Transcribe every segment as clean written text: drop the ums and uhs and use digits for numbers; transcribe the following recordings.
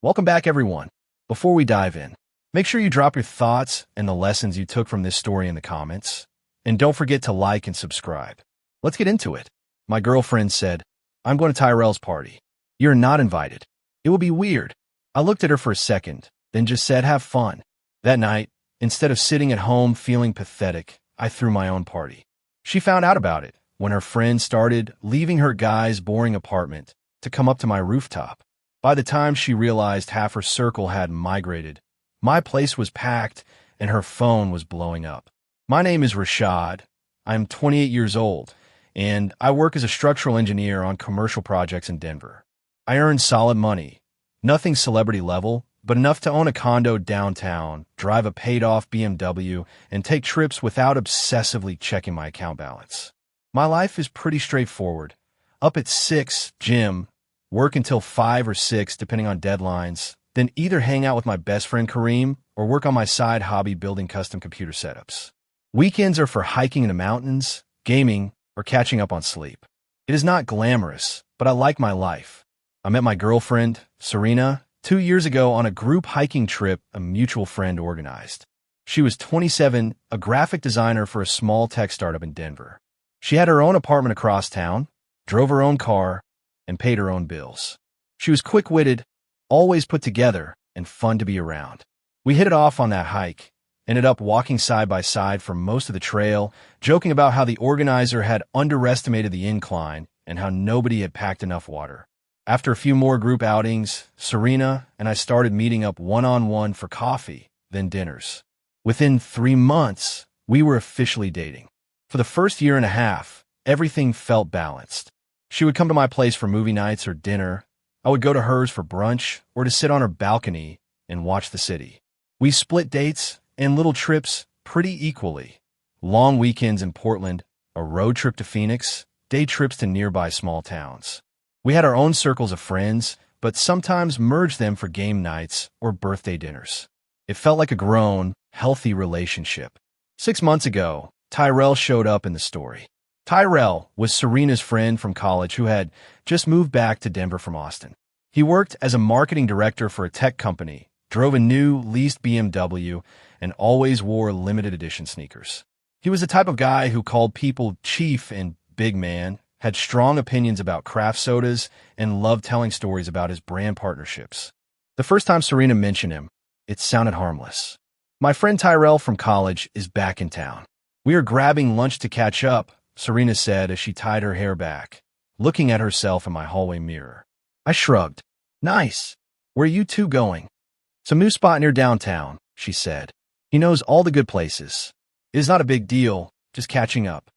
Welcome back, everyone. Before we dive in, make sure you drop your thoughts and the lessons you took from this story in the comments. And don't forget to like and subscribe. Let's get into it. My girlfriend said, "I'm going to Tyrell's party. You're not invited. It will be weird." I looked at her for a second, then just said, "Have fun." That night, instead of sitting at home feeling pathetic, I threw my own party. She found out about it when her friend started leaving her guy's boring apartment to come up to my rooftop. By the time she realized half her circle had migrated, my place was packed and her phone was blowing up. My name is Rashad. I'm 28 years old, and I work as a structural engineer on commercial projects in Denver. I earn solid money, nothing celebrity level, but enough to own a condo downtown, drive a paid-off BMW, and take trips without obsessively checking my account balance. My life is pretty straightforward. Up at 6, gym, work until 5 or 6 depending on deadlines, then either hang out with my best friend Kareem or work on my side hobby building custom computer setups. Weekends are for hiking in the mountains, gaming, or catching up on sleep. It is not glamorous, but I like my life. I met my girlfriend, Serena, 2 years ago on a group hiking trip a mutual friend organized. She was 27, a graphic designer for a small tech startup in Denver. She had her own apartment across town, drove her own car, and paid her own bills. She was quick-witted, always put together, and fun to be around. We hit it off on that hike, ended up walking side by side for most of the trail, joking about how the organizer had underestimated the incline and how nobody had packed enough water. After a few more group outings, Serena and I started meeting up one-on-one for coffee, then dinners. Within 3 months, we were officially dating. For the first year and a half, everything felt balanced. She would come to my place for movie nights or dinner. I would go to hers for brunch or to sit on her balcony and watch the city. We split dates and little trips pretty equally. Long weekends in Portland, a road trip to Phoenix, day trips to nearby small towns. We had our own circles of friends, but sometimes merged them for game nights or birthday dinners. It felt like a grown, healthy relationship. 6 months ago, Tyrell showed up in the story. Tyrell was Serena's friend from college who had just moved back to Denver from Austin. He worked as a marketing director for a tech company, drove a new leased BMW, and always wore limited edition sneakers. He was the type of guy who called people chief and big man, had strong opinions about craft sodas, and loved telling stories about his brand partnerships. The first time Serena mentioned him, it sounded harmless. "My friend Tyrell from college is back in town. We are grabbing lunch to catch up," Serena said as she tied her hair back, looking at herself in my hallway mirror. I shrugged. "Nice. Where are you two going?" "Some new spot near downtown," she said. "He knows all the good places. It is not a big deal, just catching up."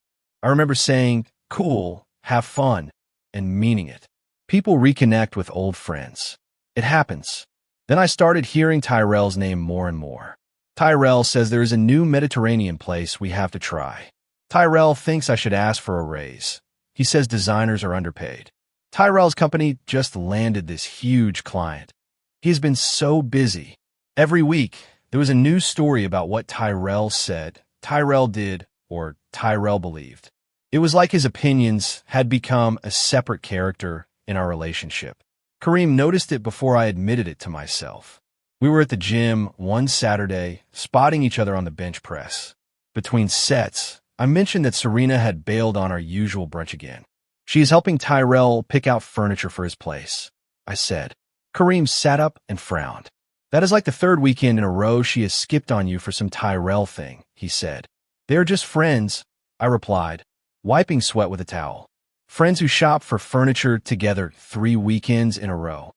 I remember saying, "Cool, have fun," and meaning it. People reconnect with old friends. It happens. Then I started hearing Tyrell's name more and more. Tyrell says there is a new Mediterranean place we have to try. Tyrell thinks I should ask for a raise. He says designers are underpaid. Tyrell's company just landed this huge client. He has been so busy. Every week, there was a new story about what Tyrell said, Tyrell did, or Tyrell believed. It was like his opinions had become a separate character in our relationship. Kareem noticed it before I admitted it to myself. We were at the gym one Saturday, spotting each other on the bench press. Between sets, I mentioned that Serena had bailed on our usual brunch again. "She is helping Tyrell pick out furniture for his place," I said. Kareem sat up and frowned. "That is like the third weekend in a row she has skipped on you for some Tyrell thing," he said. "They are just friends," I replied, wiping sweat with a towel. "Friends who shop for furniture together 3 weekends in a row."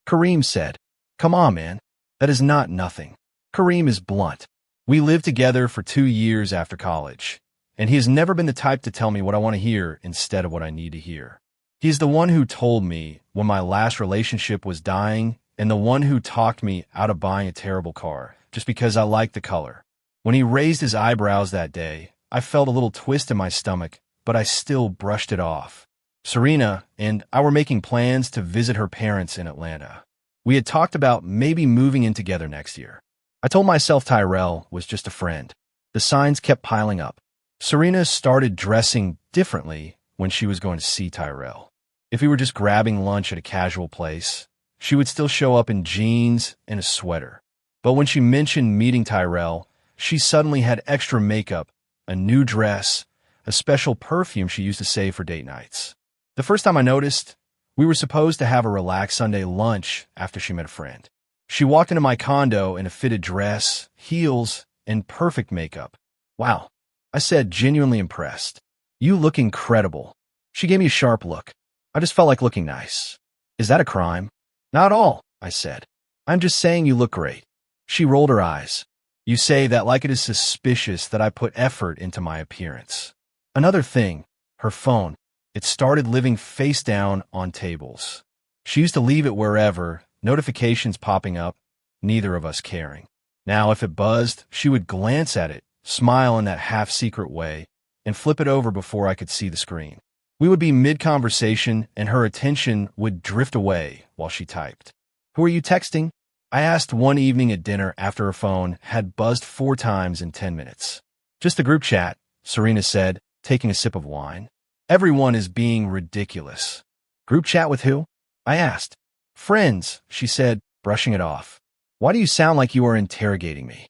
Kareem said, "Come on, man. That is not nothing." Kareem is blunt. We lived together for 2 years after college, and he has never been the type to tell me what I want to hear instead of what I need to hear. He is the one who told me when my last relationship was dying and the one who talked me out of buying a terrible car just because I liked the color. When he raised his eyebrows that day, I felt a little twist in my stomach, but I still brushed it off. Serena and I were making plans to visit her parents in Atlanta. We had talked about maybe moving in together next year. I told myself Tyrell was just a friend. The signs kept piling up. Serena started dressing differently when she was going to see Tyrell. If we were just grabbing lunch at a casual place, she would still show up in jeans and a sweater. But when she mentioned meeting Tyrell, she suddenly had extra makeup, a new dress, a special perfume she used to save for date nights. The first time I noticed, we were supposed to have a relaxed Sunday lunch after she met a friend. She walked into my condo in a fitted dress, heels, and perfect makeup. Wow, I said, genuinely impressed. You look incredible. She gave me a sharp look. I just felt like looking nice. Is that a crime? Not at all, I said. I'm just saying you look great. She rolled her eyes. You say that like it is suspicious that I put effort into my appearance. Another thing, her phone. It started living face down on tables. She used to leave it wherever, notifications popping up, neither of us caring. Now, if it buzzed, she would glance at it, smile in that half-secret way, and flip it over before I could see the screen. We would be mid-conversation, and her attention would drift away while she typed. Who are you texting? I asked one evening at dinner after her phone had buzzed 4 times in 10 minutes. Just the group chat, Serena said, taking a sip of wine. Everyone is being ridiculous. Group chat with who? I asked. Friends, she said, brushing it off. Why do you sound like you are interrogating me?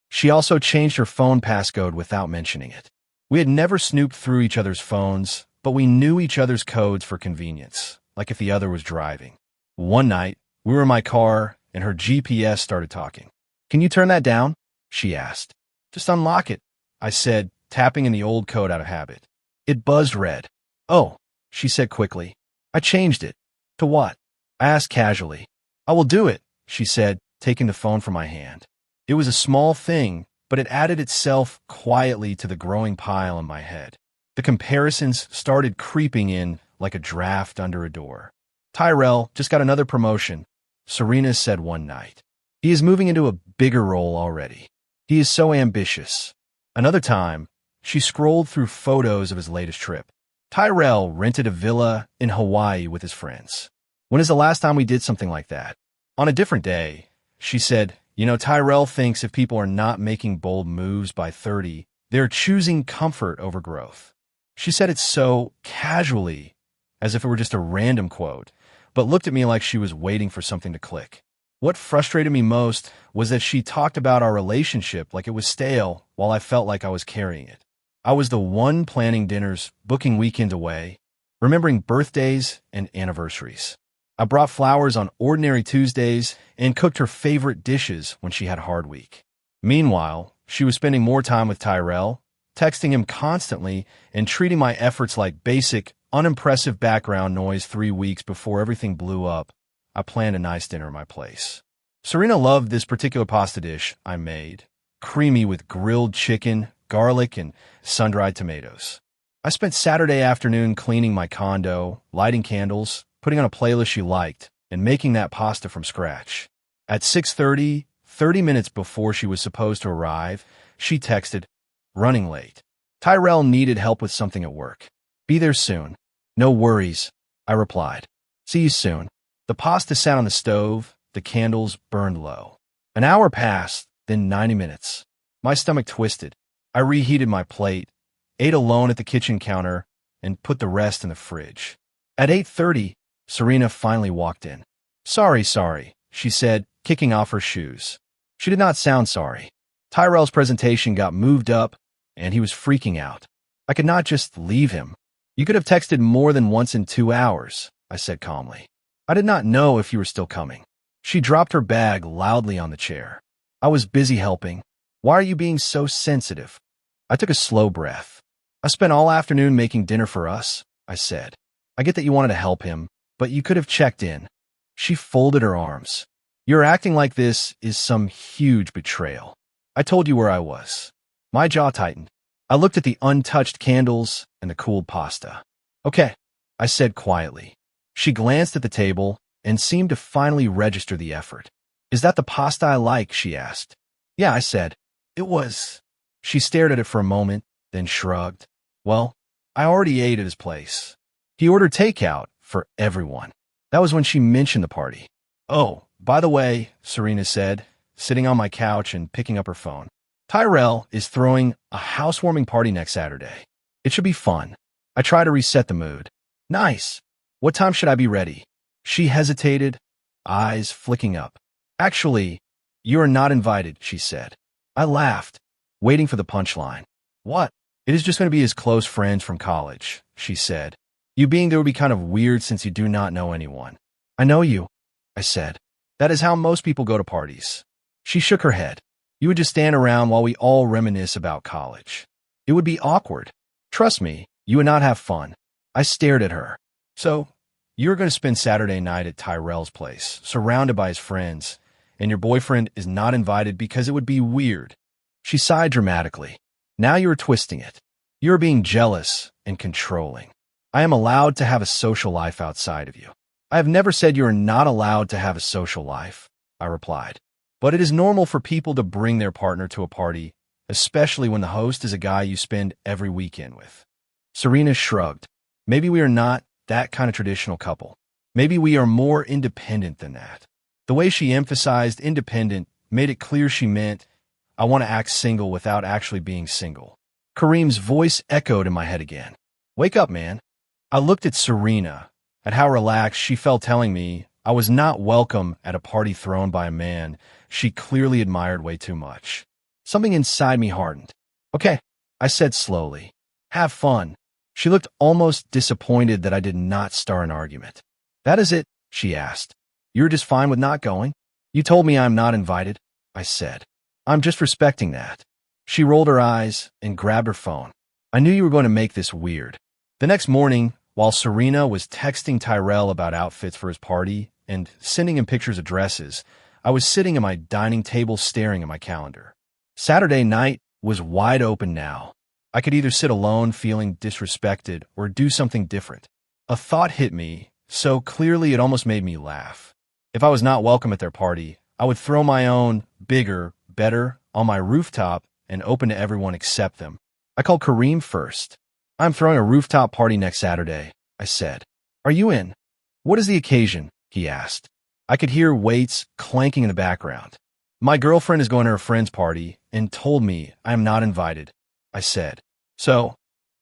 She also changed her phone passcode without mentioning it. We had never snooped through each other's phones, but we knew each other's codes for convenience, like if the other was driving. One night, we were in my car, and her GPS started talking. Can you turn that down? She asked. Just unlock it, I said, tapping in the old code out of habit. It buzzed red. Oh, she said quickly. I changed it. To what? I asked casually. I will do it, she said, taking the phone from my hand. It was a small thing, but it added itself quietly to the growing pile in my head. The comparisons started creeping in like a draft under a door. Tyrell just got another promotion, Serena said one night. He is moving into a bigger role already. He is so ambitious. Another time, she scrolled through photos of his latest trip. Tyrell rented a villa in Hawaii with his friends. When is the last time we did something like that? On a different day, she said, you know, Tyrell thinks if people are not making bold moves by 30, they're choosing comfort over growth. She said it so casually, as if it were just a random quote, but looked at me like she was waiting for something to click. What frustrated me most was that she talked about our relationship like it was stale while I felt like I was carrying it. I was the one planning dinners, booking weekends away, remembering birthdays and anniversaries. I brought flowers on ordinary Tuesdays and cooked her favorite dishes when she had a hard week. Meanwhile, she was spending more time with Tyrell, texting him constantly and treating my efforts like basic, unimpressive background noise. 3 weeks before everything blew up, I planned a nice dinner at my place. Serena loved this particular pasta dish I made, creamy with grilled chicken, garlic, and sun-dried tomatoes. I spent Saturday afternoon cleaning my condo, lighting candles, putting on a playlist she liked, and making that pasta from scratch. At 6:30, 30 minutes before she was supposed to arrive, she texted, running late. Tyrell needed help with something at work. Be there soon. No worries, I replied. See you soon. The pasta sat on the stove, the candles burned low. An hour passed, then 90 minutes. My stomach twisted. I reheated my plate, ate alone at the kitchen counter, and put the rest in the fridge. At 8:30, Serena finally walked in. Sorry, she said, kicking off her shoes. She did not sound sorry. Tyrell's presentation got moved up, and he was freaking out. I could not just leave him. You could have texted more than once in 2 hours, I said calmly. I did not know if you were still coming. She dropped her bag loudly on the chair. I was busy helping. Why are you being so sensitive? I took a slow breath. I spent all afternoon making dinner for us, I said. I get that you wanted to help him, but you could have checked in. She folded her arms. You're acting like this is some huge betrayal. I told you where I was. My jaw tightened. I looked at the untouched candles and the cooled pasta. Okay, I said quietly. She glanced at the table and seemed to finally register the effort. Is that the pasta I like? She asked. Yeah, I said. It was. She stared at it for a moment, then shrugged. Well, I already ate at his place. He ordered takeout for everyone. That was when she mentioned the party. Oh, by the way, Serena said, sitting on my couch and picking up her phone. Tyrell is throwing a housewarming party next Saturday. It should be fun. I try to reset the mood. Nice. What time should I be ready? She hesitated. eyes flicking up. Actually, you are not invited, she said. I laughed, waiting for the punchline. What? It is just going to be his close friends from college, she said. You being there would be kind of weird since you do not know anyone. I know you, I said. That is how most people go to parties. She shook her head. You would just stand around while we all reminisce about college. It would be awkward. Trust me, you would not have fun. I stared at her. So, you're going to spend Saturday night at Tyrell's place, surrounded by his friends, and your boyfriend is not invited because it would be weird. She sighed dramatically. Now you are twisting it. You are being jealous and controlling. I am allowed to have a social life outside of you. I have never said you are not allowed to have a social life, I replied. But it is normal for people to bring their partner to a party, especially when the host is a guy you spend every weekend with. Serena shrugged. Maybe we are not that kind of traditional couple. Maybe we are more independent than that. The way she emphasized independent made it clear she meant, I want to act single without actually being single. Kareem's voice echoed in my head again. Wake up, man. I looked at Serena, at how relaxed she felt telling me I was not welcome at a party thrown by a man she clearly admired way too much. Something inside me hardened. Okay, I said slowly. Have fun. She looked almost disappointed that I did not start an argument. That is it, she asked. You're just fine with not going? You told me I'm not invited, I said. I'm just respecting that. She rolled her eyes and grabbed her phone. I knew you were going to make this weird. The next morning, while Serena was texting Tyrell about outfits for his party and sending him pictures of dresses, I was sitting at my dining table staring at my calendar. Saturday night was wide open now. I could either sit alone feeling disrespected or do something different. A thought hit me so clearly it almost made me laugh. If I was not welcome at their party, I would throw my own, bigger, better, on my rooftop and open to everyone except them. I called Kareem first. I'm throwing a rooftop party next Saturday, I said. Are you in? What is the occasion? He asked. I could hear weights clanking in the background. My girlfriend is going to her friend's party and told me I am not invited, I said. So,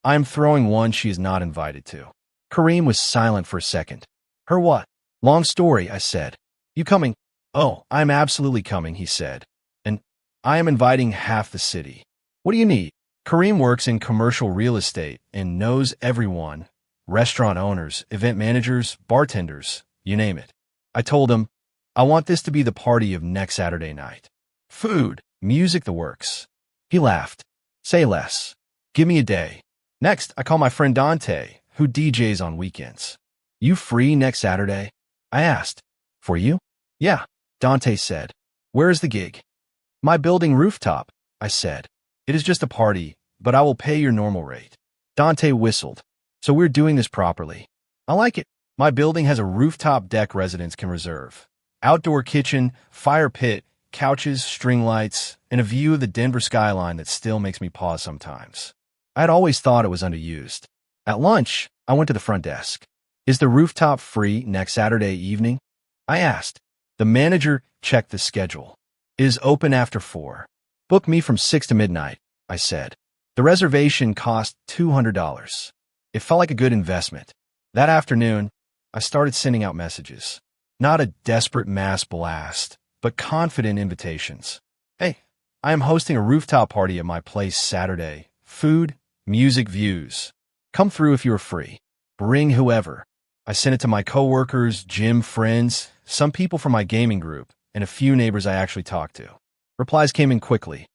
I am throwing one she is not invited to. Kareem was silent for a second. Her what? Long story, I said. You coming? Oh, I'm absolutely coming, he said. And I am inviting half the city. What do you need? Kareem works in commercial real estate and knows everyone, restaurant owners, event managers, bartenders, you name it. I told him, I want this to be the party of next Saturday night. Food, music, the works. He laughed. Say less. Give me a day. Next, I call my friend Dante, who DJs on weekends. You free next Saturday? I asked. For you? Yeah, Dante said. Where is the gig? My building rooftop, I said. It is just a party, but I will pay your normal rate. Dante whistled. So we're doing this properly. I like it. My building has a rooftop deck residents can reserve. Outdoor kitchen, fire pit, couches, string lights, and a view of the Denver skyline that still makes me pause sometimes. I had always thought it was underused. At lunch, I went to the front desk. Is the rooftop free next Saturday evening? I asked. The manager checked the schedule. It is open after 4. Book me from 6 to midnight, I said. The reservation cost $200. It felt like a good investment. That afternoon, I started sending out messages. Not a desperate mass blast, but confident invitations. Hey, I am hosting a rooftop party at my place Saturday. Food, music, views. Come through if you are free. Bring whoever. I sent it to my coworkers, gym friends, some people from my gaming group, and a few neighbors I actually talked to. Replies came in quickly.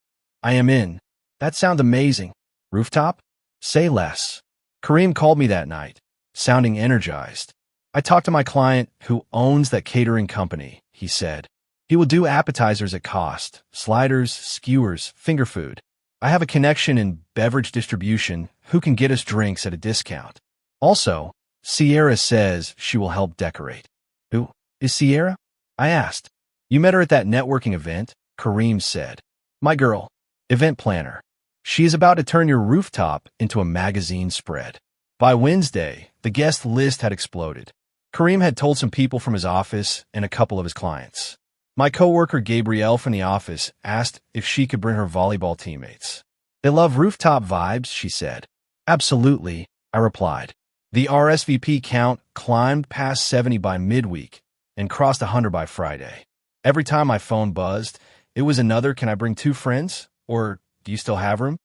I am in. That sounds amazing. Rooftop? Say less. Kareem called me that night, sounding energized. I talked to my client who owns that catering company, he said. He will do appetizers at cost, sliders, skewers, finger food. I have a connection in beverage distribution who can get us drinks at a discount. Also, Sierra says she will help decorate. Who is Sierra? I asked. You met her at that networking event, Kareem said. My girl, event planner. She is about to turn your rooftop into a magazine spread. By Wednesday, the guest list had exploded. Kareem had told some people from his office and a couple of his clients. My coworker Gabrielle from the office asked if she could bring her volleyball teammates. They love rooftop vibes, she said. Absolutely, I replied. The RSVP count climbed past 70 by midweek, and crossed 100 by Friday. Every time my phone buzzed, it was another "Can I bring 2 friends?" or "Do you still have room?"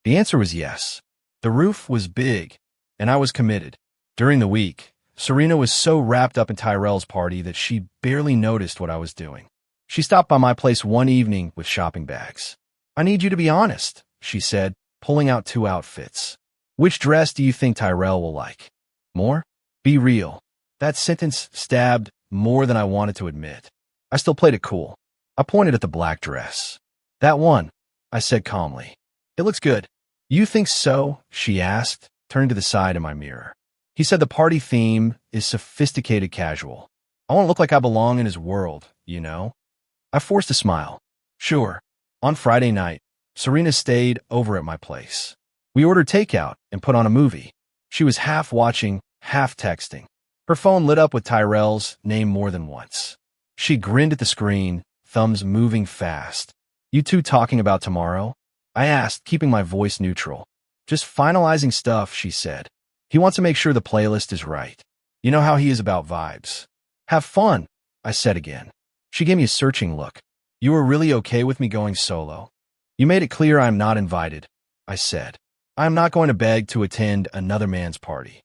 The answer was yes. The roof was big, and I was committed. During the week, Serena was so wrapped up in Tyrell's party that she barely noticed what I was doing. She stopped by my place one evening with shopping bags. "I need you to be honest," she said, pulling out 2 outfits. "Which dress do you think Tyrell will like? More? Be real." That sentence stabbed more than I wanted to admit. I still played it cool. I pointed at the black dress. "That one," I said calmly. "It looks good." "You think so?" she asked, turning to the side in my mirror. He said the party theme is sophisticated casual. I want to look like I belong in his world, you know? I forced a smile. "Sure." On Friday night, Serena stayed over at my place. We ordered takeout and put on a movie. She was half watching, half texting. Her phone lit up with Tyrell's name more than once. She grinned at the screen, thumbs moving fast. "You two talking about tomorrow?" I asked, keeping my voice neutral. "Just finalizing stuff," she said. "He wants to make sure the playlist is right. You know how he is about vibes." "Have fun," I said again. She gave me a searching look. "You are really okay with me going solo?" "You made it clear I am not invited," I said. "I am not going to beg to attend another man's party."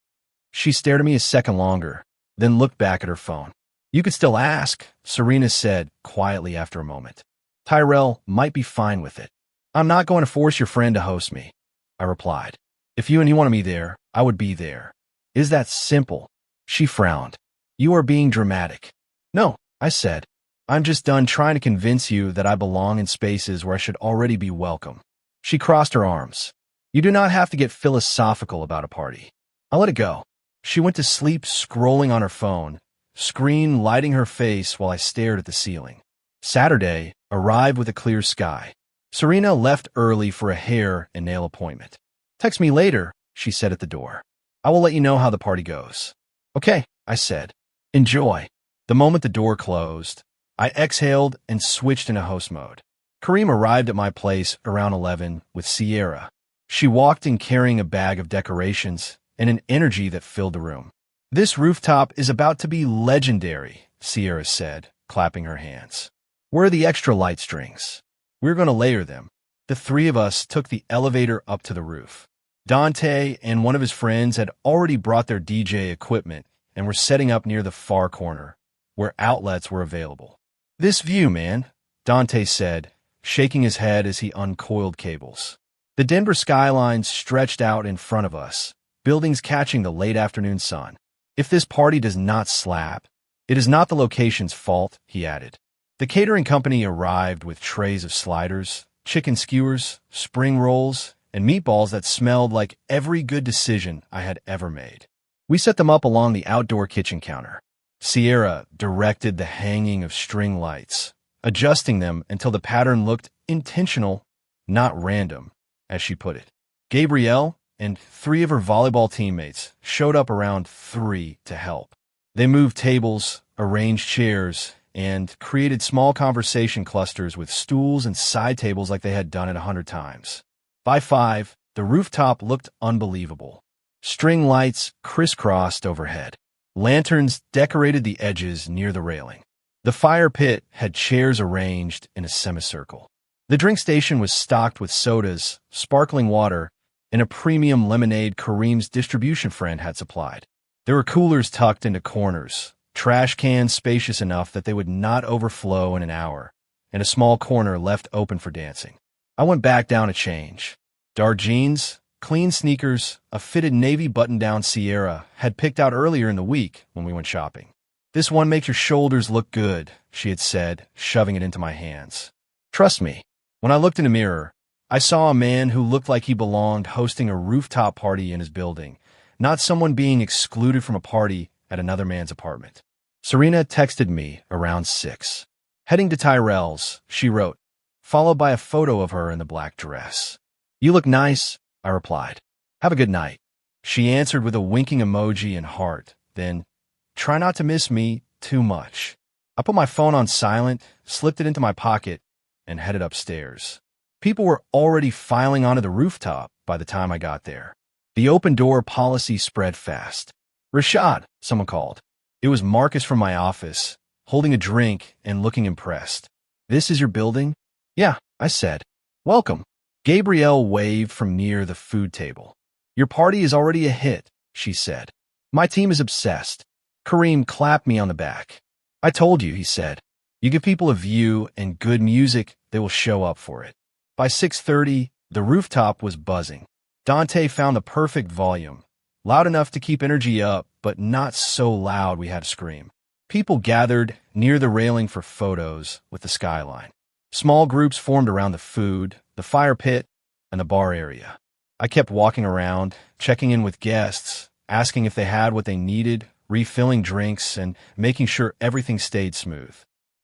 She stared at me a second longer, then looked back at her phone. "You could still ask," Serena said quietly after a moment. "Tyrell might be fine with it." "I'm not going to force your friend to host me," I replied. "If you and he wanted me there, I would be there. Is that simple?" She frowned. "You are being dramatic." "No," I said. "I'm just done trying to convince you that I belong in spaces where I should already be welcome." She crossed her arms. "You do not have to get philosophical about a party." I let it go. She went to sleep scrolling on her phone, screen lighting her face while I stared at the ceiling. Saturday arrived with a clear sky. Serena left early for a hair and nail appointment. "Text me later," she said at the door. "I will let you know how the party goes." "Okay," I said. "Enjoy." The moment the door closed, I exhaled and switched into host mode. Kareem arrived at my place around 11 with Sierra. She walked in carrying a bag of decorations and an energy that filled the room. "This rooftop is about to be legendary," Sierra said, clapping her hands. "Where are the extra light strings? We're going to layer them." The 3 of us took the elevator up to the roof. Dante and one of his friends had already brought their DJ equipment and were setting up near the far corner, where outlets were available. "This view, man," Dante said, shaking his head as he uncoiled cables. The Denver skyline stretched out in front of us, buildings catching the late afternoon sun. "If this party does not slap, it is not the location's fault," he added. The catering company arrived with trays of sliders, chicken skewers, spring rolls, and meatballs that smelled like every good decision I had ever made. We set them up along the outdoor kitchen counter. Sierra directed the hanging of string lights, adjusting them until the pattern looked intentional, not random, as she put it. Gabrielle and 3 of her volleyball teammates showed up around 3 to help. They moved tables, arranged chairs, and created small conversation clusters with stools and side tables like they had done it 100 times. By 5, the rooftop looked unbelievable. String lights crisscrossed overhead. Lanterns decorated the edges near the railing. The fire pit had chairs arranged in a semicircle. The drink station was stocked with sodas, sparkling water, and a premium lemonade Kareem's distribution friend had supplied. There were coolers tucked into corners, trash cans spacious enough that they would not overflow in an hour, and a small corner left open for dancing. I went back down to change. Dark jeans, clean sneakers, a fitted navy button-down Sierra had picked out earlier in the week when we went shopping. "This one makes your shoulders look good," she had said, shoving it into my hands. Trust me, when I looked in the mirror, I saw a man who looked like he belonged hosting a rooftop party in his building, not someone being excluded from a party at another man's apartment. Serena texted me around 6. "Heading to Tyrell's," she wrote, followed by a photo of her in the black dress. "You look nice," I replied. "Have a good night." She answered with a winking emoji and heart, then, "Try not to miss me too much." I put my phone on silent, slipped it into my pocket, and headed upstairs. People were already filing onto the rooftop by the time I got there. The open door policy spread fast. "Rashad," someone called. It was Marcus from my office, holding a drink and looking impressed. "This is your building?" "Yeah," I said. "Welcome." Gabrielle waved from near the food table. "Your party is already a hit," she said. "My team is obsessed." Kareem clapped me on the back. "I told you," he said. "You give people a view and good music, they will show up for it." By 6:30, the rooftop was buzzing. Dante found the perfect volume, loud enough to keep energy up, but not so loud we had to scream. People gathered near the railing for photos with the skyline. Small groups formed around the food, the fire pit, and the bar area. I kept walking around, checking in with guests, asking if they had what they needed, refilling drinks, and making sure everything stayed smooth.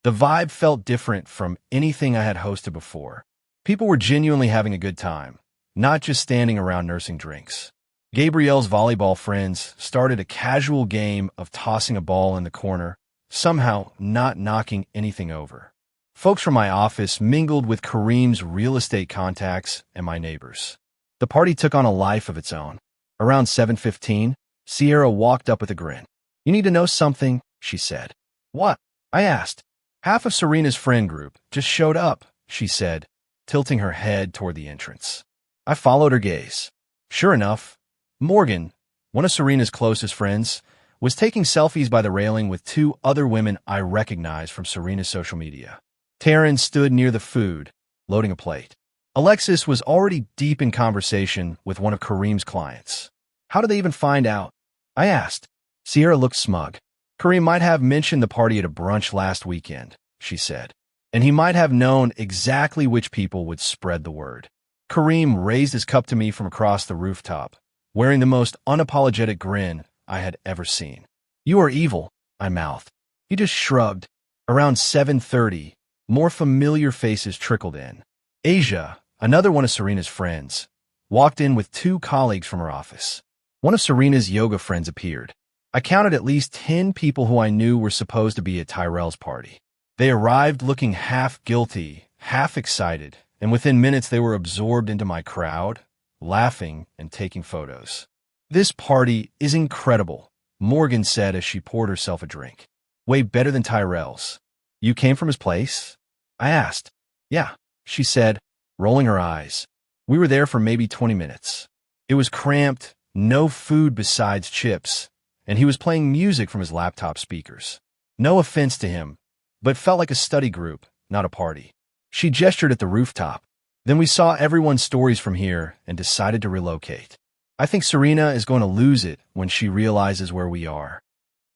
The vibe felt different from anything I had hosted before. People were genuinely having a good time, not just standing around nursing drinks. Gabrielle's volleyball friends started a casual game of tossing a ball in the corner, somehow not knocking anything over. Folks from my office mingled with Kareem's real estate contacts and my neighbors. The party took on a life of its own. Around 7:15, Sierra walked up with a grin. "You need to know something," she said. "What?" I asked. "Half of Serena's friend group just showed up," she said, tilting her head toward the entrance. I followed her gaze. Sure enough, Morgan, one of Serena's closest friends, was taking selfies by the railing with two other women I recognized from Serena's social media. Taryn stood near the food, loading a plate. Alexis was already deep in conversation with one of Kareem's clients. "How did they even find out?" I asked. Sierra looked smug. "Kareem might have mentioned the party at a brunch last weekend," she said, "and he might have known exactly which people would spread the word." Kareem raised his cup to me from across the rooftop, wearing the most unapologetic grin I had ever seen. "You are evil," I mouthed. He just shrugged. Around 7:30, more familiar faces trickled in. Asia, another one of Serena's friends, walked in with two colleagues from her office. One of Serena's yoga friends appeared. I counted at least 10 people who I knew were supposed to be at Tyrell's party. They arrived looking half guilty, half excited, and within minutes they were absorbed into my crowd, laughing and taking photos. "This party is incredible," Morgan said as she poured herself a drink. "Way better than Tyrell's." "You came from his place?" I asked. "Yeah," she said, rolling her eyes. "We were there for maybe 20 minutes. It was cramped, no food besides chips, and he was playing music from his laptop speakers. No offense to him, but felt like a study group, not a party." She gestured at the rooftop. "Then we saw everyone's stories from here and decided to relocate. I think Serena is going to lose it when she realizes where we are."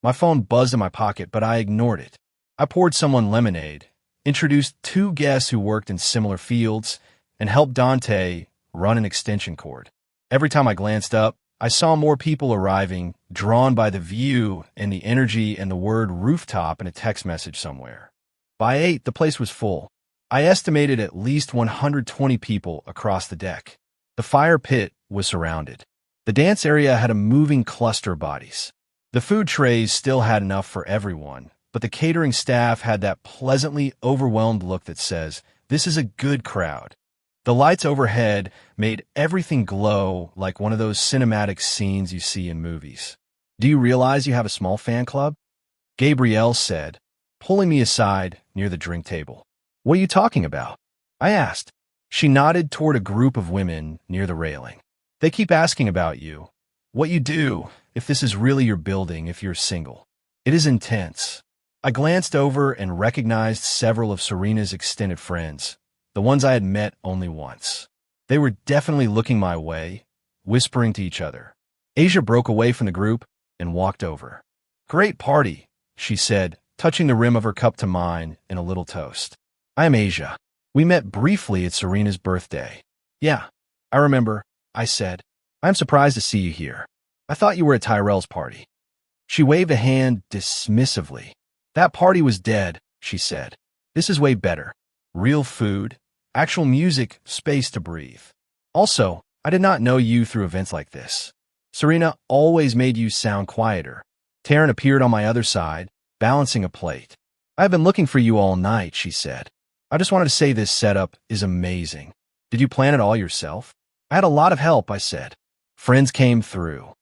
My phone buzzed in my pocket, but I ignored it. I poured someone lemonade, introduced two guests who worked in similar fields, and helped Dante run an extension cord. Every time I glanced up, I saw more people arriving, drawn by the view and the energy and the word rooftop in a text message somewhere. By 8, the place was full. I estimated at least 120 people across the deck. The fire pit was surrounded. The dance area had a moving cluster of bodies. The food trays still had enough for everyone, but the catering staff had that pleasantly overwhelmed look that says, "This is a good crowd." The lights overhead made everything glow like one of those cinematic scenes you see in movies. "Do you realize you have a small fan club?" Gabrielle said, pulling me aside near the drink table. "What are you talking about?" I asked. She nodded toward a group of women near the railing. "They keep asking about you, what you do, if this is really your building, if you're single. It is intense." I glanced over and recognized several of Serena's extended friends, the ones I had met only once. They were definitely looking my way, whispering to each other. Asia broke away from the group and walked over. "Great party," she said, touching the rim of her cup to mine in a little toast. "I am Asia. We met briefly at Serena's birthday." "Yeah, I remember," I said. "I'm surprised to see you here. I thought you were at Tyrell's party." She waved a hand dismissively. "That party was dead," she said. "This is way better. Real food, actual music, space to breathe. Also, I did not know you through events like this. Serena always made you sound quieter." Taryn appeared on my other side, balancing a plate. "I've been looking for you all night," she said. "I just wanted to say this setup is amazing. Did you plan it all yourself?" "I had a lot of help," I said. "Friends came through."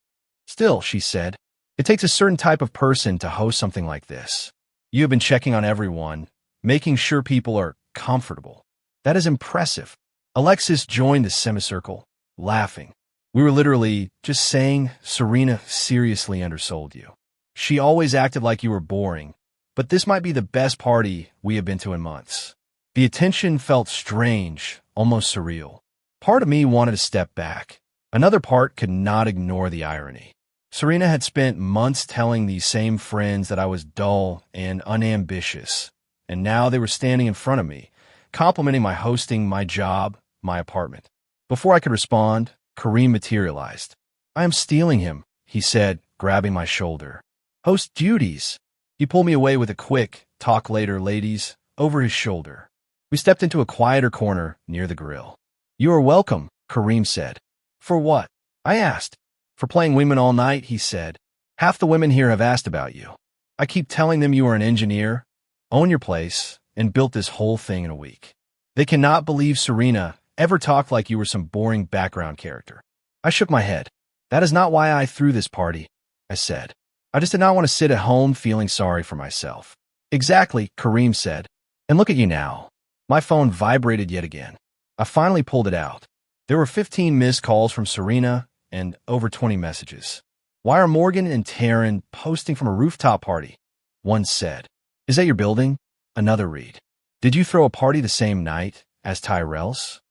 "Still," she said, "it takes a certain type of person to host something like this. You have been checking on everyone, making sure people are comfortable. That is impressive. Alexis joined the semicircle, laughing. We were literally just saying Serena seriously undersold you. She always acted like you were boring, but this might be the best party we have been to in months. The attention felt strange, almost surreal. Part of me wanted to step back. Another part could not ignore the irony. Serena had spent months telling these same friends that I was dull and unambitious, and now they were standing in front of me, complimenting my hosting, my job, my apartment. Before I could respond, Kareem materialized. "I am stealing him," he said, grabbing my shoulder. "Host duties." He pulled me away with a quick, "Talk later, ladies," over his shoulder. We stepped into a quieter corner near the grill. "You are welcome," Kareem said. "For what?" I asked. "For playing wingman all night," he said. "Half the women here have asked about you. I keep telling them you are an engineer, own your place, and built this whole thing in a week. They cannot believe Serena ever talked like you were some boring background character." I shook my head. "That is not why I threw this party," I said. "I just did not want to sit at home feeling sorry for myself." "Exactly," Kareem said. "And look at you now." My phone vibrated yet again. I finally pulled it out. There were 15 missed calls from Serena and over 20 messages. "Why are Morgan and Taryn posting from a rooftop party?" one said. "Is that your building?" Another read. "Did you throw a party the same night as Tyrell's?"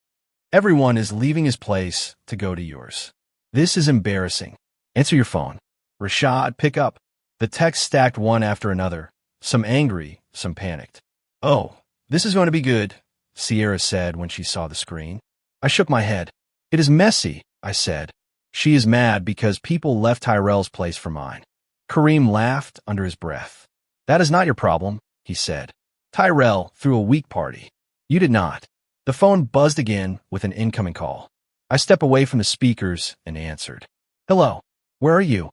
"Everyone is leaving his place to go to yours." "This is embarrassing." "Answer your phone." "Rashad, pick up." The texts stacked one after another, some angry, some panicked. "Oh, this is going to be good," Sierra said when she saw the screen. I shook my head. "It is messy," I said. "She is mad because people left Tyrell's place for mine." Kareem laughed under his breath. "That is not your problem," he said. "Tyrell threw a weak party. You did not." The phone buzzed again with an incoming call. I stepped away from the speakers and answered. "Hello, where are you?"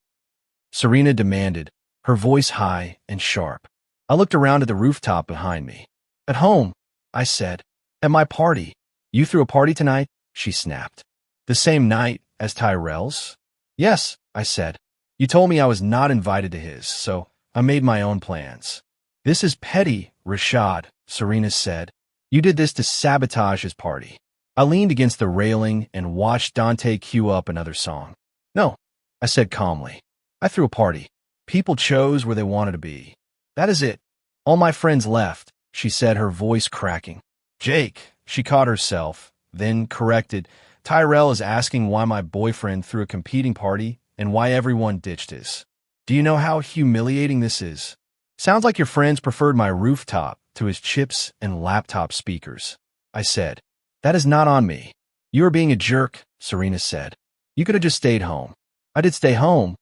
Serena demanded, her voice high and sharp. I looked around at the rooftop behind me. "At home," I said. "At my party." "You threw a party tonight?" she snapped. "The same night as Tyrell's?" "Yes," I said. "You told me I was not invited to his, so I made my own plans." "This is petty, Rashad," Serena said. "You did this to sabotage his party." I leaned against the railing and watched Dante cue up another song. "No," I said calmly. "I threw a party. People chose where they wanted to be. That is it. All my friends left," she said, her voice cracking. "Jake," she caught herself, then corrected, "Tyrell is asking why my boyfriend threw a competing party and why everyone ditched his. Do you know how humiliating this is? Sounds like your friends preferred my rooftop to his chips and laptop speakers." I said. "That is not on me." "You are being a jerk," Serena said. "You could have just stayed home." "I did stay home,"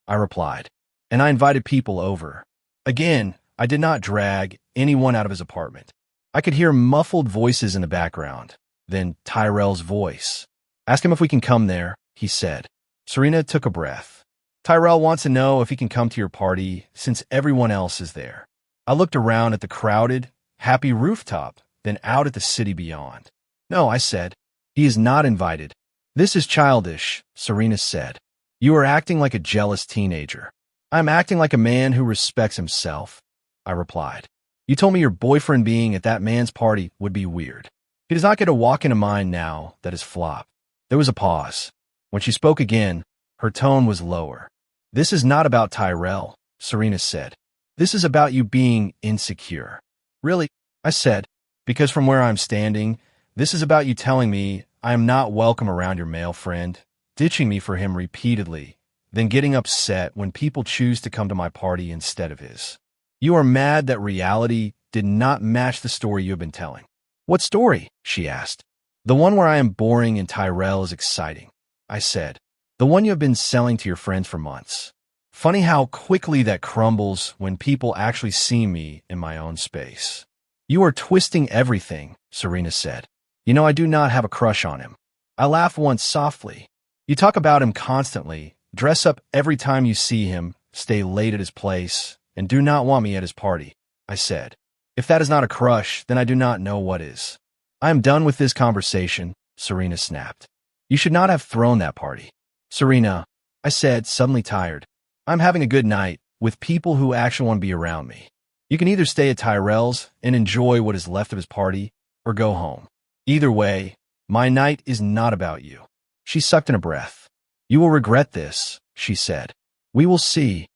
I replied, "and I invited people over." Again, I did not drag anyone out of his apartment. I could hear muffled voices in the background, then Tyrell's voice. "Ask him if we can come there," he said. Serena took a breath. "Tyrell wants to know if he can come to your party since everyone else is there." I looked around at the crowded, happy rooftop, then out at the city beyond. "No," I said. "He is not invited." "This is childish," Serena said. "You are acting like a jealous teenager." "I am acting like a man who respects himself," I replied. "You told me your boyfriend being at that man's party would be weird. He does not get to walk into mine now that is flop." There was a pause. When she spoke again, her tone was lower. "This is not about Tyrell," Serena said. "This is about you being insecure." "Really?" I said. "Because from where I'm standing, this is about you telling me I am not welcome around your male friend, ditching me for him repeatedly, then getting upset when people choose to come to my party instead of his. You are mad that reality did not match the story you have been telling." "What story?" she asked. "The one where I am boring and Tyrell is exciting," I said. "The one you have been selling to your friends for months." Funny how quickly that crumbles when people actually see me in my own space. "You are twisting everything," Serena said. "You know I do not have a crush on him." I laughed once softly. "You talk about him constantly, dress up every time you see him, stay late at his place, and do not want me at his party," I said. "If that is not a crush, then I do not know what is." "I am done with this conversation," Serena snapped. "You should not have thrown that party." "Serena," I said, suddenly tired. "I'm having a good night with people who actually want to be around me." You can either stay at Tyrell's and enjoy what is left of his party, or go home. Either way, my night is not about you. She sucked in a breath. You will regret this, she said. We will see,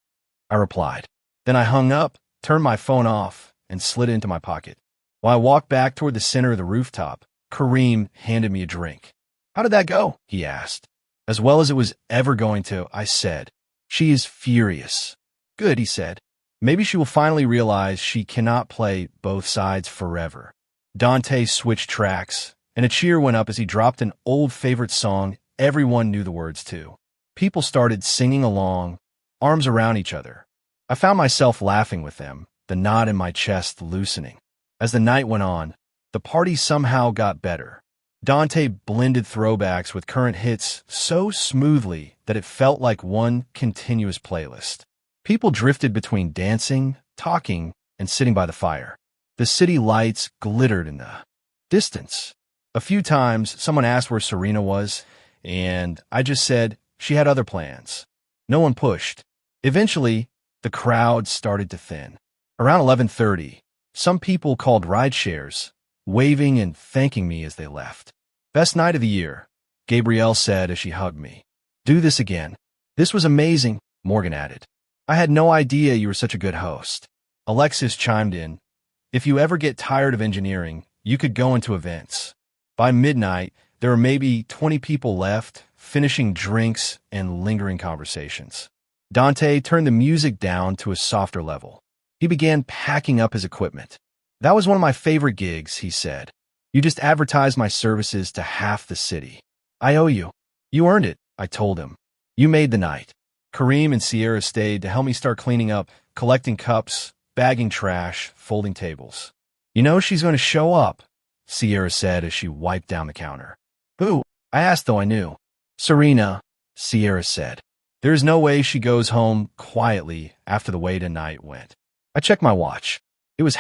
I replied. Then I hung up, turned my phone off, and slid it into my pocket. While I walked back toward the center of the rooftop, Kareem handed me a drink. How did that go? He asked. As well as it was ever going to, I said. She is furious. Good, he said. Maybe she will finally realize she cannot play both sides forever. Dante switched tracks, and a cheer went up as he dropped an old favorite song everyone knew the words to. People started singing along, arms around each other. I found myself laughing with them, the knot in my chest loosening. As the night went on, the party somehow got better. Dante blended throwbacks with current hits so smoothly that it felt like one continuous playlist. People drifted between dancing, talking, and sitting by the fire. The city lights glittered in the distance. A few times, someone asked where Serena was, and I just said she had other plans. No one pushed. Eventually, the crowd started to thin. Around 11:30, some people called rideshares, waving and thanking me as they left. Best night of the year, Gabrielle said as she hugged me. Do this again. This was amazing, Morgan added. I had no idea you were such a good host. Alexis chimed in. If you ever get tired of engineering, you could go into events. By midnight, there were maybe 20 people left, finishing drinks and lingering conversations. Dante turned the music down to a softer level. He began packing up his equipment. That was one of my favorite gigs, he said. You just advertised my services to half the city. I owe you. You earned it, I told him. You made the night. Kareem and Sierra stayed to help me start cleaning up, collecting cups, bagging trash, folding tables. You know she's going to show up, Sierra said as she wiped down the counter. Who? I asked though I knew. Serena, Sierra said. There is no way she goes home quietly after the way tonight went. I checked my watch. It was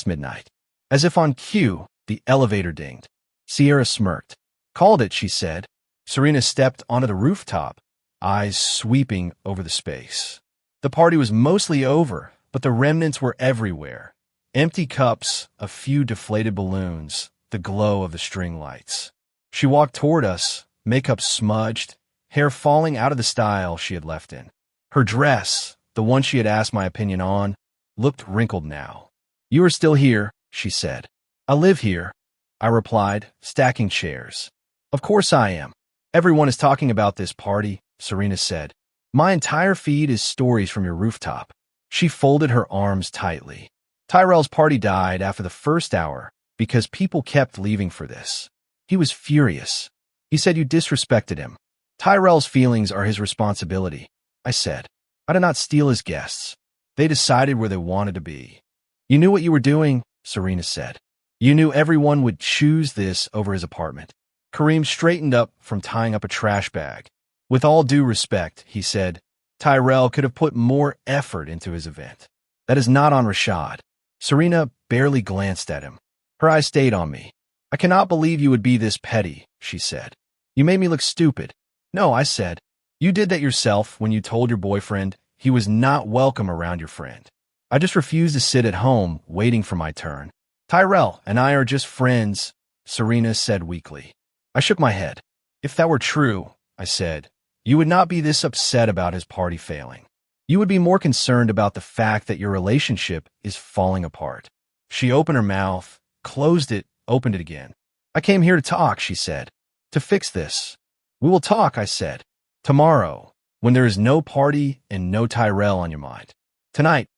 midnight. As if on cue, the elevator dinged. Sierra smirked. Called it, she said. Serena stepped onto the rooftop, eyes sweeping over the space. The party was mostly over, but the remnants were everywhere. Empty cups, a few deflated balloons, the glow of the string lights. She walked toward us, makeup smudged, hair falling out of the style she had left in. Her dress, the one she had asked my opinion on, looked wrinkled now. You are still here, she said. I live here, I replied, stacking chairs. Of course I am. Everyone is talking about this party, Serena said. My entire feed is stories from your rooftop. She folded her arms tightly. Tyrell's party died after the first hour because people kept leaving for this. He was furious. He said you disrespected him. Tyrell's feelings are his responsibility, I said. I did not steal his guests. They decided where they wanted to be. You knew what you were doing, Serena said. You knew everyone would choose this over his apartment. Kareem straightened up from tying up a trash bag. With all due respect, he said, Tyrell could have put more effort into his event. That is not on Rashad. Serena barely glanced at him. Her eyes stayed on me. I cannot believe you would be this petty, she said. You made me look stupid. No, I said. You did that yourself when you told your boyfriend he was not welcome around your friend. I just refused to sit at home waiting for my turn. Tyrell and I are just friends, Serena said weakly. I shook my head. If that were true, I said, you would not be this upset about his party failing. You would be more concerned about the fact that your relationship is falling apart. She opened her mouth, closed it, opened it again. I came here to talk, she said. To fix this. We will talk, I said. Tomorrow, when there is no party and no Tyrell on your mind. Tonight,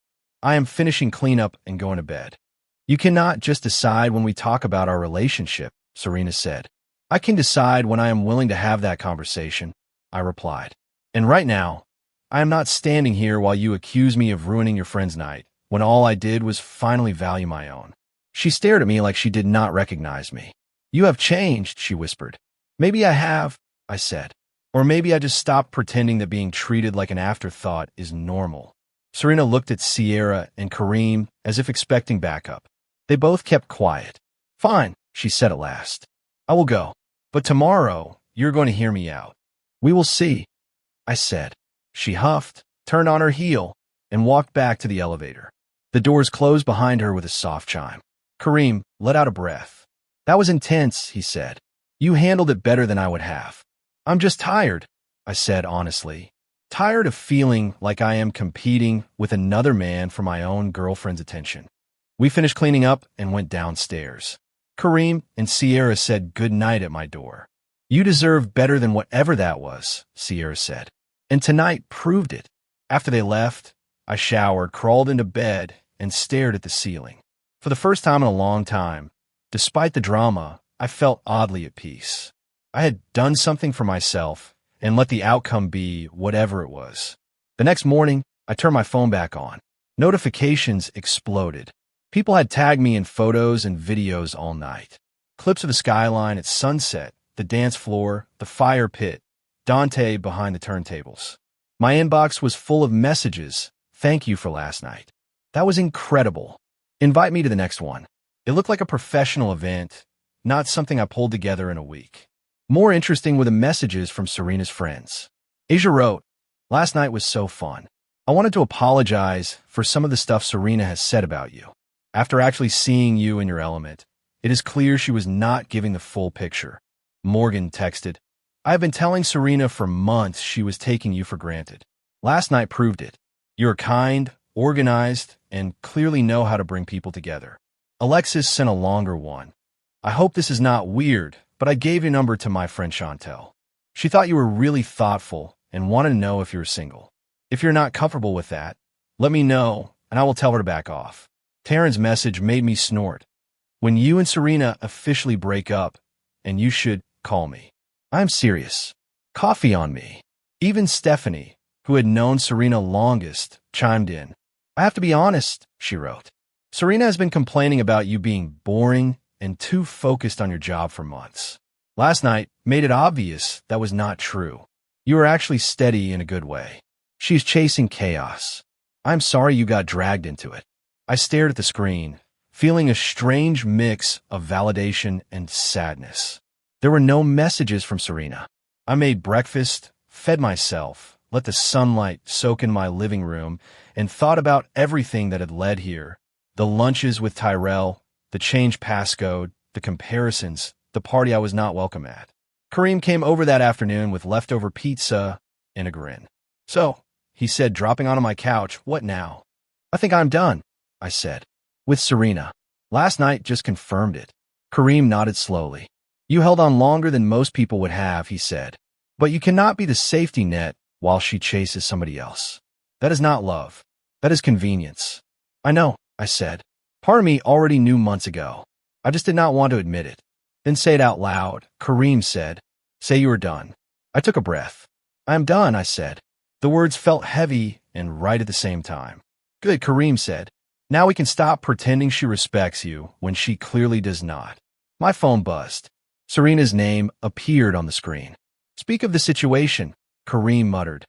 I am finishing cleanup and going to bed. You cannot just decide when we talk about our relationship, Serena said. I can decide when I am willing to have that conversation, I replied. And right now, I am not standing here while you accuse me of ruining your friend's night, when all I did was finally value my own. She stared at me like she did not recognize me. You have changed, she whispered. Maybe I have, I said. Or maybe I just stopped pretending that being treated like an afterthought is normal. Serena looked at Sierra and Kareem as if expecting backup. They both kept quiet. Fine, she said at last. I will go. But tomorrow, you're going to hear me out. We will see, I said. She huffed, turned on her heel, and walked back to the elevator. The doors closed behind her with a soft chime. Kareem let out a breath. That was intense, he said. You handled it better than I would have. I'm just tired, I said honestly. Tired of feeling like I am competing with another man for my own girlfriend's attention. We finished cleaning up and went downstairs. Kareem and Sierra said good night at my door. You deserve better than whatever that was, Sierra said. And tonight proved it. After they left, I showered, crawled into bed, and stared at the ceiling. For the first time in a long time, despite the drama, I felt oddly at peace. I had done something for myself and let the outcome be whatever it was. The next morning, I turned my phone back on. Notifications exploded. People had tagged me in photos and videos all night. Clips of the skyline at sunset, the dance floor, the fire pit, Dante behind the turntables. My inbox was full of messages. Thank you for last night. That was incredible. Invite me to the next one. It looked like a professional event, not something I pulled together in a week. More interesting were the messages from Serena's friends. Asia wrote, last night was so fun. I wanted to apologize for some of the stuff Serena has said about you. After actually seeing you in your element, it is clear she was not giving the full picture. Morgan texted, I have been telling Serena for months she was taking you for granted. Last night proved it. You're kind, organized, and clearly know how to bring people together. Alexis sent a longer one. I hope this is not weird, but I gave your number to my friend Chantel. She thought you were really thoughtful and wanted to know if you're single. If you're not comfortable with that, let me know and I will tell her to back off. Taryn's message made me snort. When you and Serena officially break up, and you should call me. I'm serious. Coffee on me. Even Stephanie, who had known Serena longest, chimed in. I have to be honest, she wrote. Serena has been complaining about you being boring and too focused on your job for months. Last night made it obvious that was not true. You are actually steady in a good way. She's chasing chaos. I'm sorry you got dragged into it. I stared at the screen, feeling a strange mix of validation and sadness. There were no messages from Serena. I made breakfast, fed myself, let the sunlight soak in my living room, and thought about everything that had led here. The lunches with Tyrell, the change passcode, the comparisons, the party I was not welcome at. Kareem came over that afternoon with leftover pizza and a grin. So, he said, dropping onto my couch, what now? I think I'm done, I said. With Serena. Last night just confirmed it. Kareem nodded slowly. You held on longer than most people would have, he said. But you cannot be the safety net while she chases somebody else. That is not love. That is convenience. I know, I said. Part of me already knew months ago. I just did not want to admit it. Then say it out loud. Kareem said, say you are done. I took a breath. I am done, I said. The words felt heavy and right at the same time. Good, Kareem said. Now we can stop pretending she respects you when she clearly does not. My phone buzzed. Serena's name appeared on the screen. Speak of the situation, Kareem muttered.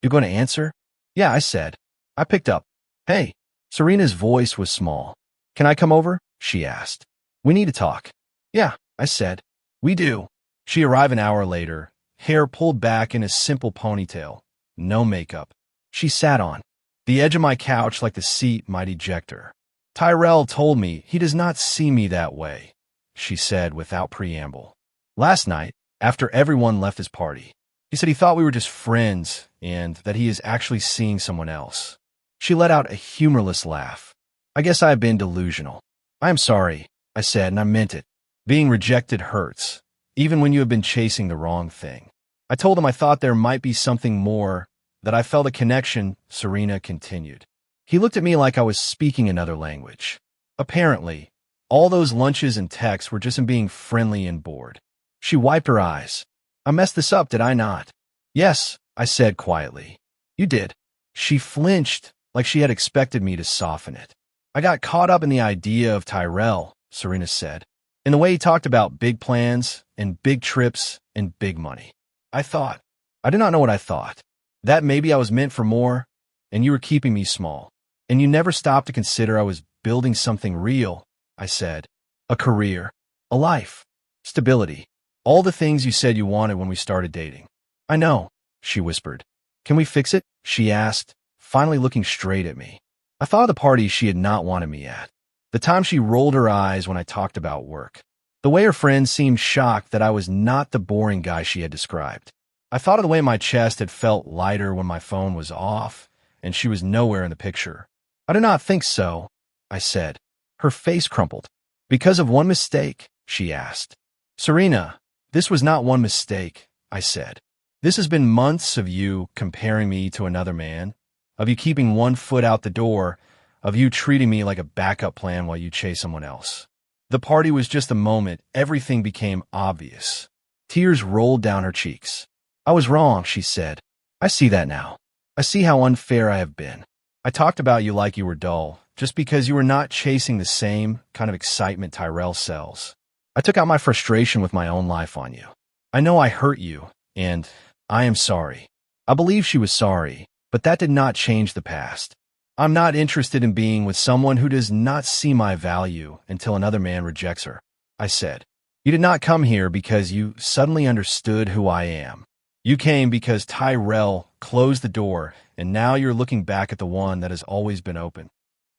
You going to answer? Yeah, I said. I picked up. Hey. Serena's voice was small. Can I come over? She asked. We need to talk. Yeah, I said. We do. She arrived an hour later, hair pulled back in a simple ponytail. No makeup. She sat on the edge of my couch like the seat might eject her. Tyrell told me he does not see me that way, she said without preamble. Last night, after everyone left his party, he said he thought we were just friends and that he is actually seeing someone else. She let out a humorless laugh. I guess I have been delusional. I am sorry, I said, and I meant it. Being rejected hurts, even when you have been chasing the wrong thing. I told him I thought there might be something more, that I felt a connection, Serena continued. He looked at me like I was speaking another language. Apparently, all those lunches and texts were just him being friendly and bored. She wiped her eyes. I messed this up, did I not? Yes, I said quietly. You did. She flinched, like she had expected me to soften it. I got caught up in the idea of Tyrell, Serena said, in the way he talked about big plans and big trips and big money. I did not know what I thought. That maybe I was meant for more, and you were keeping me small. And you never stopped to consider I was building something real, I said. A career, a life, stability, all the things you said you wanted when we started dating. I know, she whispered. Can we fix it? She asked, finally looking straight at me. I thought of the party she had not wanted me at. The time she rolled her eyes when I talked about work. The way her friends seemed shocked that I was not the boring guy she had described. I thought of the way my chest had felt lighter when my phone was off, and she was nowhere in the picture. I do not think so, I said. Her face crumpled. Because of one mistake, she asked. Serena, this was not one mistake, I said. This has been months of you comparing me to another man, of you keeping one foot out the door, of you treating me like a backup plan while you chase someone else. The party was just a moment. Everything became obvious. Tears rolled down her cheeks. I was wrong, she said. I see that now. I see how unfair I have been. I talked about you like you were dull, just because you were not chasing the same kind of excitement Tyrell sells. I took out my frustration with my own life on you. I know I hurt you, and I am sorry. I believe she was sorry, but that did not change the past. I'm not interested in being with someone who does not see my value until another man rejects her, I said. You did not come here because you suddenly understood who I am. You came because Tyrell closed the door, and now you're looking back at the one that has always been open.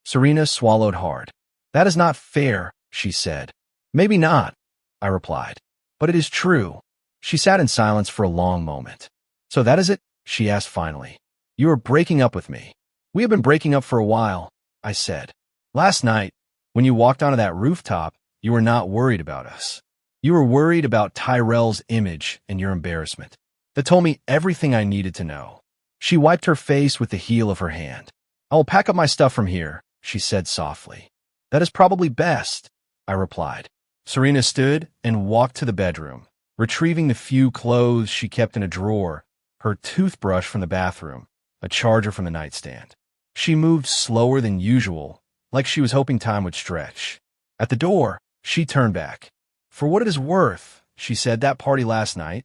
Serena swallowed hard. That is not fair, she said. Maybe not, I replied. But it is true. She sat in silence for a long moment. So that is it? She asked finally. You are breaking up with me. We have been breaking up for a while, I said. Last night, when you walked onto that rooftop, you were not worried about us. You were worried about Tyrell's image and your embarrassment. That told me everything I needed to know. She wiped her face with the heel of her hand. I will pack up my stuff from here, she said softly. That is probably best, I replied. Serena stood and walked to the bedroom, retrieving the few clothes she kept in a drawer, her toothbrush from the bathroom, a charger from the nightstand. She moved slower than usual, like she was hoping time would stretch. At the door, she turned back. For what it is worth, she said, that party last night,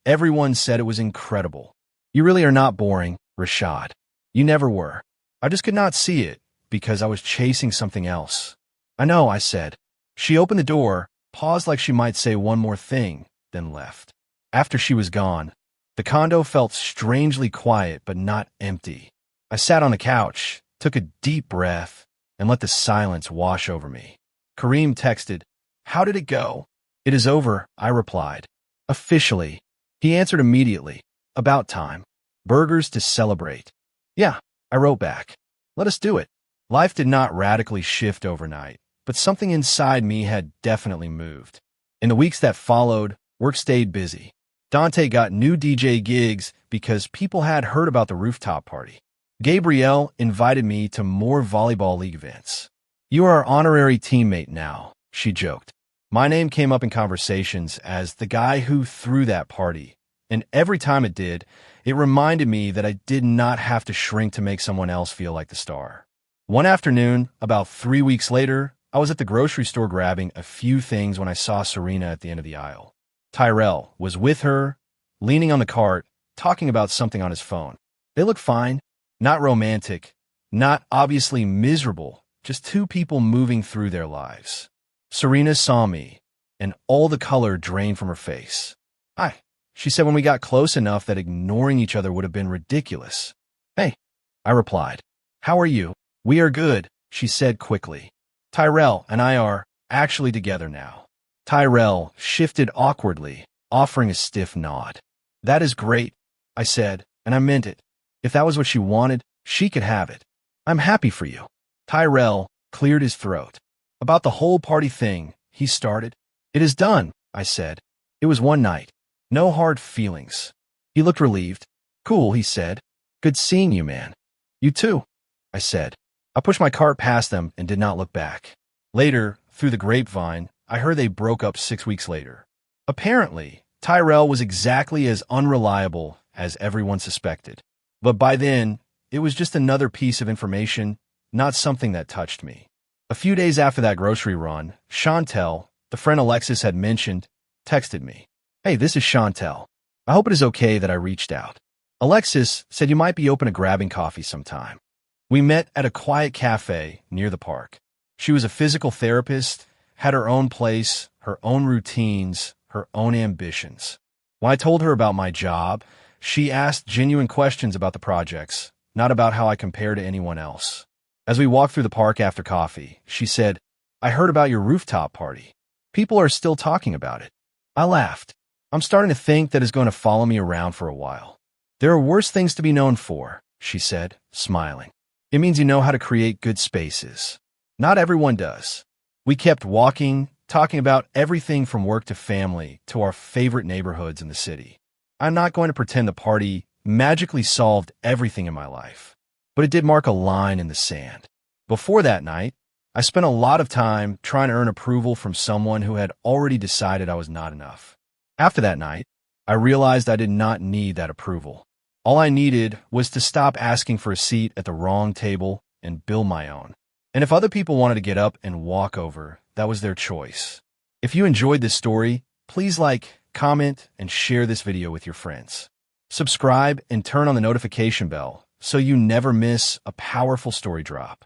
everyone said it was incredible. You really are not boring, Rashad. You never were. I just could not see it, because I was chasing something else. I know, I said. She opened the door, paused like she might say one more thing, then left. After she was gone, the condo felt strangely quiet but not empty. I sat on the couch, took a deep breath, and let the silence wash over me. Kareem texted, "How did it go?" "It is over," I replied. "Officially." He answered immediately, "About time. Burgers to celebrate." "Yeah," I wrote back. "Let us do it." Life did not radically shift overnight, but something inside me had definitely moved. In the weeks that followed, work stayed busy. Dante got new DJ gigs because people had heard about the rooftop party. Gabrielle invited me to more volleyball league events. "You are our honorary teammate now," she joked. My name came up in conversations as the guy who threw that party, and every time it did, it reminded me that I did not have to shrink to make someone else feel like the star. One afternoon, about 3 weeks later, I was at the grocery store grabbing a few things when I saw Serena at the end of the aisle. Tyrell was with her, leaning on the cart, talking about something on his phone. They looked fine, not romantic, not obviously miserable, just two people moving through their lives. Serena saw me, and all the color drained from her face. "Hi," she said when we got close enough that ignoring each other would have been ridiculous. "Hey," I replied. "How are you?" "We are good," she said quickly. "Tyrell and I are actually together now." Tyrell shifted awkwardly, offering a stiff nod. "That is great," I said, and I meant it. If that was what she wanted, she could have it. "I'm happy for you." Tyrell cleared his throat. "About the whole party thing," he started. "It is done," I said. "It was one night. No hard feelings." He looked relieved. "Cool," he said. "Good seeing you, man." "You too," I said. I pushed my cart past them and did not look back. Later, through the grapevine, I heard they broke up 6 weeks later. Apparently, Tyrell was exactly as unreliable as everyone suspected. But by then, it was just another piece of information, not something that touched me. A few days after that grocery run, Chantel, the friend Alexis had mentioned, texted me. "Hey, this is Chantel. I hope it is okay that I reached out. Alexis said you might be open to grabbing coffee sometime." We met at a quiet cafe near the park. She was a physical therapist, had her own place, her own routines, her own ambitions. When I told her about my job, she asked genuine questions about the projects, not about how I compare to anyone else. As we walked through the park after coffee, she said, "I heard about your rooftop party. People are still talking about it." I laughed. "I'm starting to think that it's going to follow me around for a while." "There are worse things to be known for," she said, smiling. "It means you know how to create good spaces. Not everyone does." We kept walking, talking about everything from work to family to our favorite neighborhoods in the city. I'm not going to pretend the party magically solved everything in my life, but it did mark a line in the sand. Before that night, I spent a lot of time trying to earn approval from someone who had already decided I was not enough. After that night, I realized I did not need that approval. All I needed was to stop asking for a seat at the wrong table and build my own. And if other people wanted to get up and walk over, that was their choice. If you enjoyed this story, please like, comment, and share this video with your friends. Subscribe and turn on the notification bell so you never miss a powerful story drop.